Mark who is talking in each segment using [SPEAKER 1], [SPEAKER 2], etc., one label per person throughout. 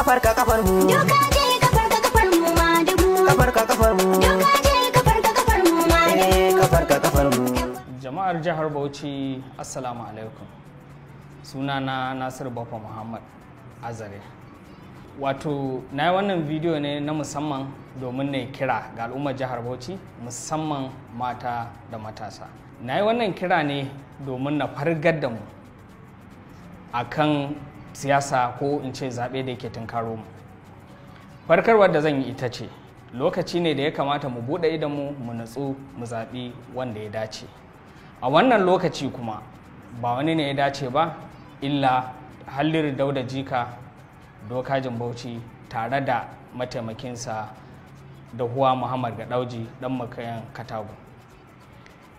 [SPEAKER 1] Kafarka kafar mu.
[SPEAKER 2] Dokaji kafarka kafar mu madugu.
[SPEAKER 1] Kafarka kafar mu.
[SPEAKER 2] Dokaji kafarka kafar mu madugu.
[SPEAKER 1] Kafarka kafar mu.
[SPEAKER 3] Jama'ar jihar Bauchi, Assalamu alaikum. Sunana Nasiru Baffa Muhammad Azare. Wato, na yi wannan bidiyo ne na musamman domin na kira ga al'ummar jihar Bauchi, musamman mata da matasa. Na yi wannan kira ne domin na fargar da mu akan siyasa ko in ce zaɓe da yake tunkaro mu. Farkarwar da zan yi ita ce, lokaci ne da ya kamata mu buɗe idonmu mu natsu mu zaɓi wanda ya dace. A wannan lokaci kuma ba wani ne ya dace ba illa Halliru Dauda Jika dokajin Bauchi tare da mataimakinsa da Huwa Muhammad Gadauji dan makayan Katagu.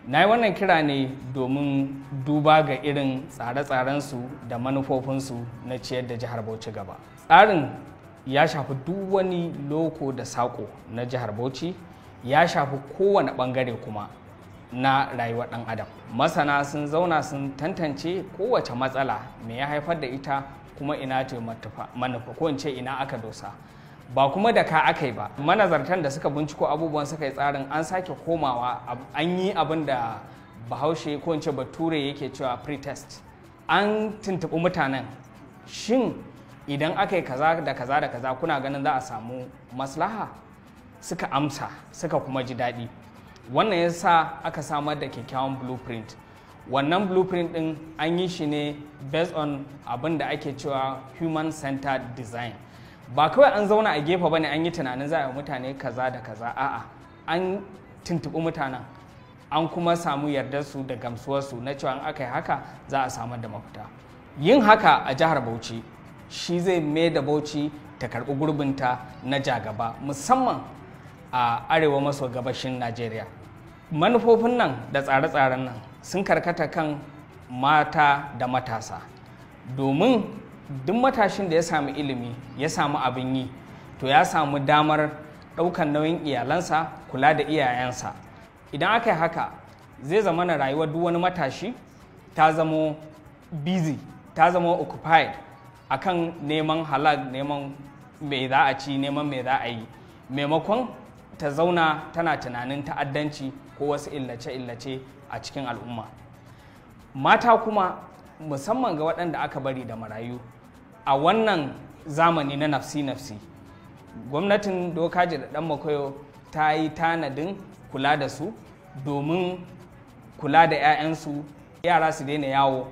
[SPEAKER 3] Na yi wannan kira ne domin duba ga irin tsare-tsarensu da manufofinsu na ciyar da jihar Bauchi gaba. Tsarin ya shafi duk wani loko da saƙo na jihar Bauchi, ya shafi kowane ɓangare kuma na rayuwar ɗan adam. Masana sun zauna sun tantance kowace matsala me ya haifar da ita kuma ina ce manufa ko in ce ina aka dosa. Ba kuma da ka aka yi ba. Manazartan da suka binciko abubuwan suka yi tsarin an sake komawa an yi abin da Bahaushe ko in ce Bature yake cewa pre-test. An tuntuɓi mutanen, shin idan aka yi kaza da kaza da kaza kuna ganin za a samu maslaha? Suka amsa, suka kuma ji daɗi. Wannan ya sa aka samar da kyakkyawan blueprint. Wannan blueprint ɗin an yi shi ne based on abin da ake cewa human-centered design. Ba kawai an zauna a gefe bane an yi tunanin za a yi mutane kaza da kaza, a'a an tuntuɓi mutanen an kuma samu yardarsu da gamsuwarsu na cewa in aka yi haka za a samar da mafita. Yin haka a jihar Bauchi shi zai mai da Bauchi ta karɓi gurbinta na jagaba musamman a arewa maso gabashin Najeriya. Manufofin nan da tsare-tsaren nan sun karkata kan mata da matasa, domin duk matashin da ya samu ilimi ya samu abin yi to ya samu damar ɗaukan nauyin iyalansa, kula da iyayensa. Idan aka yi haka zai zama na rayuwar duk wani matashi ta zamo busy, ta zama occupied akan neman halal, neman me za a ci, neman me za a yi, maimakon ta zauna tana tunanin ta'addanci ko wasu illace-illace a cikin al'umma. Mata kuma musamman ga waɗanda aka bari da marayu a wannan zamani na nafsi-nafsi, gwamnatin dokaji da ɗan makoyo ta yi tanadin kula da su domin kula da 'ya'yansu, yara su daina yawo